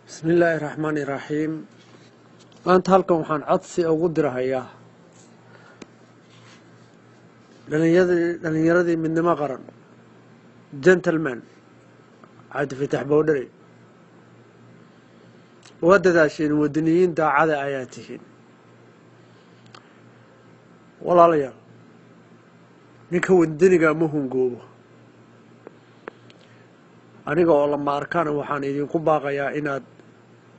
بسم الله الرحمن الرحيم maanta halkan waxaan codsi ugu dirahayaa dhalinyaradii midnimo qaran gentleman cabdi fatax bowdhare waa dadaasheen wadaniyiin daacada ayaa tihiin walaalayaal ninka wadaniga ma hungoobo aniga oo lama arkaan waxaan idinku baaqayaa inaad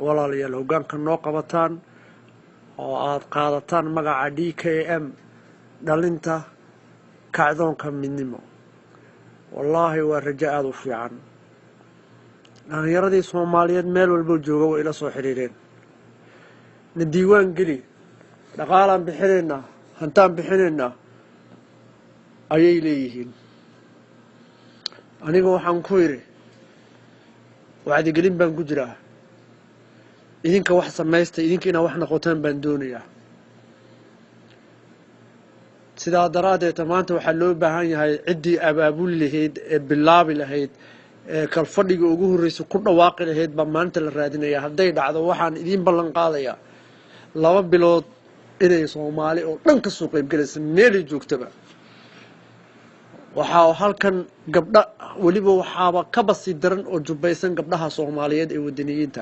walaalayaal hoggaanka noo qabataan oo aad qaadataan magaca DKM dhalinta kacdoonka midnimo wallaahi waa rajo aad u fiican dhalinyaradii Soomaaliyeed meel walba jooga way ila soo xiriireen na diiwaan geli dhaqaalaan bixinayna hantaan bixinayna ayay leeyihiin aniga waxaan ku yiri wacdi gelin baan ku jiraa idinka wax sameeysta idinkiina wax noqotaan baan doonayaa sidaa daraadeed maanta waxa loo baahan yahay cidii abaabul lahayd ee bilaabi lahayd ee kalfadhiga ugu horeysay ku dhawaaqi lahayd ba maanta la raadinaya haday dhacdo waxaan idin ballan qaadayaa 2 bilood inay Soomaali oo dhan ka soo qayb galayso meel joogtaba waxa halkan gabdha waliba waxaaba ka basi daran oo jubaysan gabdhaha Soomaaliyeed ee wadaniyiinta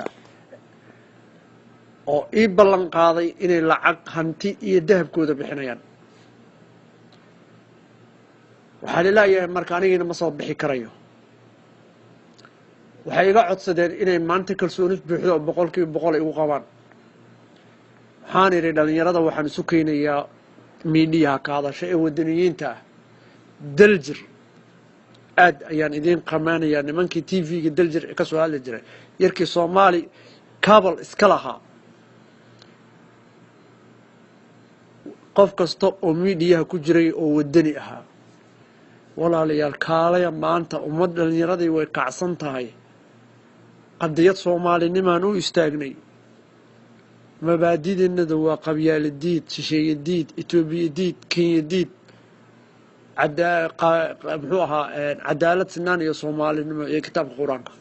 oo ii ballan qaaday inay lacag hanti iyo dahabkooda bixinayaan waxa leeyahay marka aniga ma soo bixi karayo waxay iga codsadeen inay maanta kalsooni buuxdo 100% igu qabaan waxaan iri dhalinyarada waxaan isu keenayaa meediyaha ka hadashay ee wadaniyiinta daljir aad ayaan idin qamaanayaa nimankii TV-ga daljir ka soo hadli jiray yarkii Soomaali kabal iska lahaa qof kasta oo meediyaha ku jiray oo wadani ahaa walaalayaal kaalaya maanta ummad dhalinyaradii way kacsan tahay qadiyad Soomaalinimaan u istaagnay mabaadiideenadu waa qabyaaladiid shisheeyadiid Itoobiyadiid Kenyadiid muxuu ahaa cadaalad sinaan iyo Soomaalinimo ee kitaabka Quraanka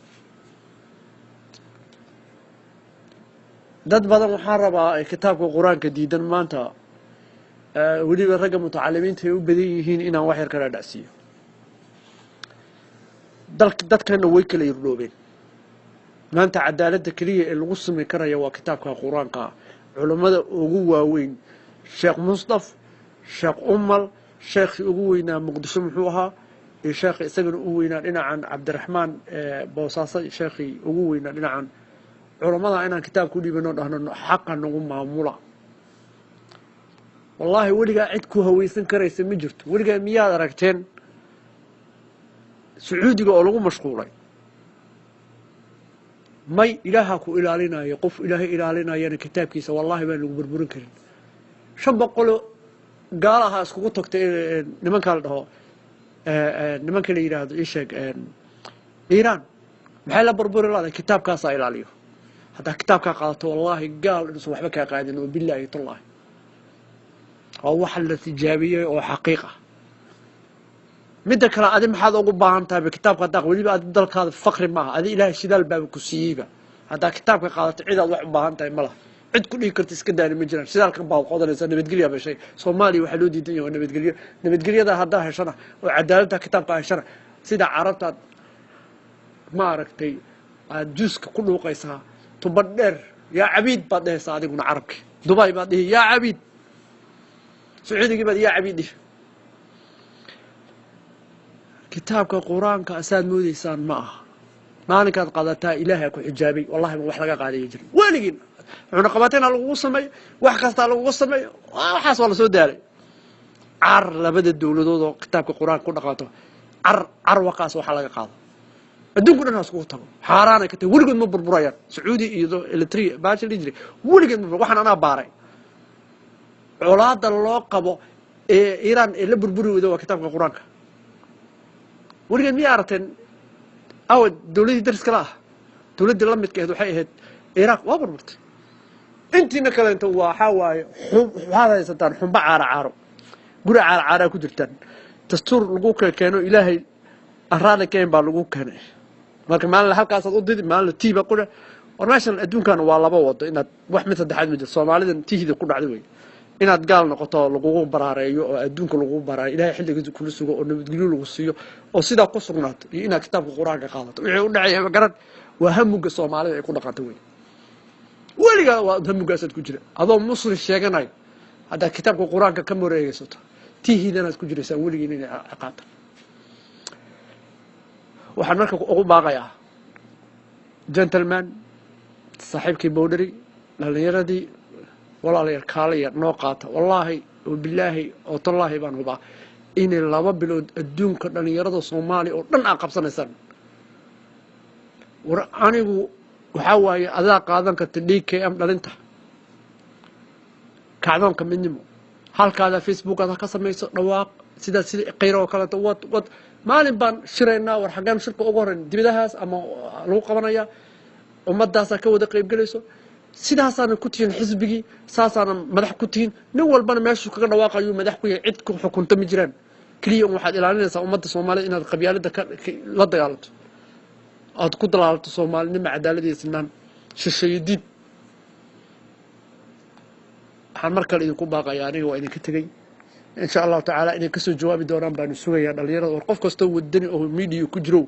dad badan waxaa rabaa ay kitaabka Quraanka diidan maanta waliba ragga mutacalimiinta ay u badan yihiin inaan wax yar kala dhacsiyo dadkana way kala yirdoobeen maanta cadaaladda kaliya ee lagu sameey karayo waa kitaabka Quraanka culimada ugu waaweyn Sheekh Mustaf Sheekh Umal Sheekh ugu weynaa Muqdisho muxuu ahaa ee sheekh isagana ugu weynaa dhinacan Cabdiraxmaan Boosaasa sheekhi ugu weynaa dhinacan culimada inaan kitaab ku dhiibano dhahno xaqan nagu maamula والله ولقى عدكو هويسن كريس مجرت ولقى مياه ركتين سعودي قالوا مشغولين ماي إلهكو إلالينا يقف إلهي إلالينا يعني كتاب كيسا والله بين لو بربرن كرين شب قالوا قالها اسكو تكت نمان قال ده نمان كان يراد ايش ايران بحال بربر لا كتاب كاسا إلاليو هذا كتاب قالته والله قال انه وحبه كا قاعدين وبالله والله oo wax la tijaabiyo oo xaqiiqo midda kale aad maxaad ugu baahan tahay kitaabka daaq waliba aad dalkaada faqri ma aha aad ilaahay shidaal baa ku siiba hada kitaabka qaadato cid aad wax u baahan tahay malaha cid ku dhigi karta iska daani ma jiraan shidaalka baa qodanaysa nabadgelyo ba shay Soomaaliya waxa loo diidan yahay nabadgelyada hadda heshana oo cadaaladda kitaabka heshana sida carabta ma aragtay aad juuska ku dhuuqaysaa tubadheer yaa abiid baad dhaysaa adiguna carabki Dubai baad dhihi yaa abiid سعودي بعد يا عبيدي كتابك القرآن كأساد مودي إنسان ما أنا كانت قادتها إلهي أكو حجابي والله ما وحلقة قاعدة يجري وين عنقبتين على الوصمي وحكست على الوصمي وحصل سوداري عر لبد الدولة دو كتابك القرآن كنا قاطه عر وقاس وحلقة قاضي الدنيا كلها ناس قوتهم حارانة كتير ولقد مبر برايا سعودي يدو التري باش اللي يجري ولقد مبر وحنا أنا باري colaada loo qabo ee Iran ee la burburiyo waa kitaabka Quraanka warigan miyaa aragteen awad dawladda dariska ah dawladda la midkeed waxay ahayd Iraq waa burburtay intiina kale inta waxa waaye haysataan xumba caaro guri caaro ku jirtaan dastuur lagu keeno Ilaahay arraada keen baa lagu keenay marka maalin halkaas aad u didi maalin tiiba qura ورماشان أدون كان والله بوض إن واحد مثل ده حد من الصومالي ده تيجي ده كل عدوي إن قال نقطة لقوه براريو أدون كل لقوه براي إلى حد جزء كل سوق إنه بتقولوا له وصيه وصيدا قصرنات إن كتاب القرآن قالت ويقول نعي مقرن وهم الصومالي يكون قاتوي ولقى وهم قاسد كجرا هذا مصر الشيخناي هذا كتاب القرآن كم مرة يسوته تيجي ده ناس كجرا سوولي إني عقاد وحنركب أقول باقيا جنتلمان صاحبك بودري لليردي والله ليركالية نوقاته والله وبالله وطالله بان هبا إن اللابا بلود الدون كان يرد الصومالي ودن أقبصنا سن ورانيgu waxa waaye adaa qaadan karta DKM dhalinta kacdoonka midnimo halkaada Facebook aad ka sameeyso dhawaaq sida qeyro kale wad maalin baan shiraynaa war xagan shirka ugu horeyn dibadahaas ama lagu qabanaya ummadaas ka wada qayb galayso sidaasaan ku tiin xisbigi saasaan madax ku tiin nin walbana meeshu kaga dhawaaqayo madax ku yahay cid ku xukunta ma jiraan kaliya waxaad ilaalinaysaa ummadda Soomaaliyeed inaad qabyaalada la dagaalanto aad ku dalaalto Soomaalinimo cadaaladiisa sinaan shisheeydiid waxaan markale idinku baaqayaa aniga waa idinka tagay إن شاء الله تعالى إني كسر جوابي دوران بانو سويا دليرة وقف كستو ودني أو ميديا كجرو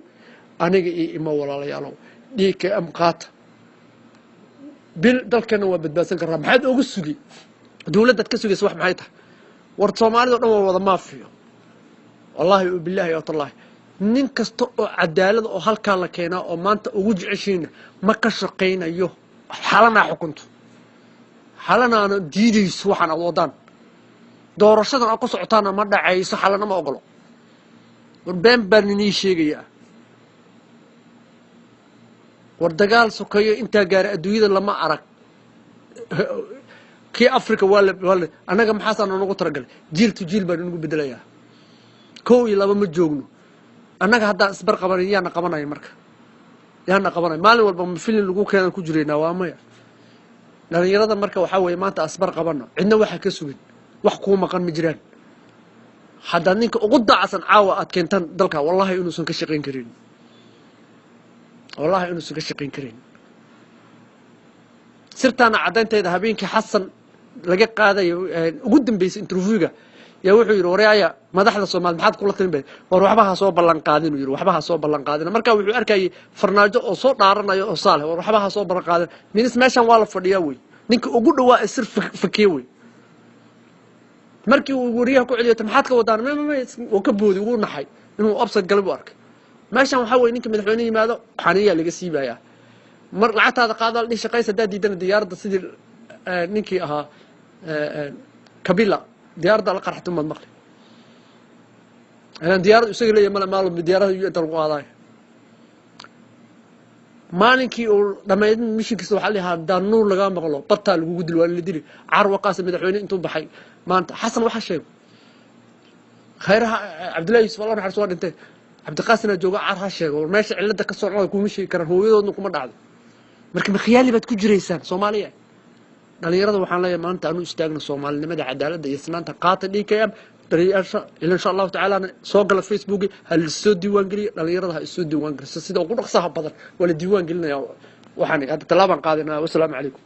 أنا جي إما ولا ليالو ديك أمقات بيل دل كانوا بدباسن كرام حد أوجسوجي دولة تكسوجي سواح معيتها ورتصومالي ده وضع ما فيه والله بالله يا الله نين كستو عدالة أو هالكالا كينا أو ما أنت أوج 20 ما كشقينا يو حالنا حكنت حالنا أنا ديدي سواحنا وضان doorashadan oo ku socotaana ma dhacayso xalana ma ogolo warbeen baan inii sheegaya war dagaal sokayo inta gaar adduunyada lama arag kii Afrika wala anaga maxaasan ugu taragal jiil tu jiil baan ugu bedelayaa koow iyo laba ma joogno anaga hadda isbar qabanayna qabanay marka yaana qabanay maalin walba ma filin lagu keenan ku jireena waa maya dhalinyarada marka waxa weeye maanta asbar qabano cidna waxa ka sugin wax ku maqan ma jiraan hadda ninka ugu dacsan caawa aad keentan dalka wallahi inuu san ka shaqeyn karin wallahi inuu san ka shaqeyn karin sirtaana cadeynteeda habeenkii xasan laga qaaday ugu dambeysay interviewga yaa wuxuu yiri wareeya madaxda Soomaaliya maxaad kula talin bay war waxbaha soo ballan qaadin uu yiri waxbaha soo ballan qaadin marka wuxuu arkay farnaajo oo soo dhaaranayo oo saaleh war waxbaha soo ballan qaadin minis meeshan waa la fadhiyaa way ninka ugu dhawaa sir fakiye way markii uu wariyaha ku celiyo maxaad ka wadaan oo ka boodi ugu naxay inuu absad galab u arkay meeshan waxa weey ninka madaxweynaha yimaado xaniya laga siibayaa mar lacagtaada qaadal dhig shaqaysa daadiidan diyaaradda sidii ninkii ahaa kabila diyaaradda la qarxatay mad maqli aan diyaaradda isaga leeyahay maal diyaaradda iyo inta lagu qaaday maalinkii uu dhameeyay mishinkiisa waxa la yiraahdaa danuur laga maqlo barta lagu dil waa la dili carwa qaas madaxweyne intuu baxay maanta xasan waxa sheeg khayraha Abdullahi Yusuf Allah naxariis waa dhintay Abdiqaasin jooga carha sheego meesha cilada ka soo cunay kuma sheegi karaan hooyadoodna kuma dhacdo marka ma khiyaali baad ku jireysaan Soomaaliya dhalinyarada waxaan leeyahay maanta aanu istaagno Soomaalinimada cadaaladda iyo sinaanta qaata DKM dariyaasha insha Allah ta'ala soo gala Facebook hal soo diiwaan galiyo dhalinyarada ha soo diiwaan galiyo sida ugu dhaqsaha badan wala diiwaan gelinaya waxaan hadda talaaban qaadinaa wassalaamu calaykum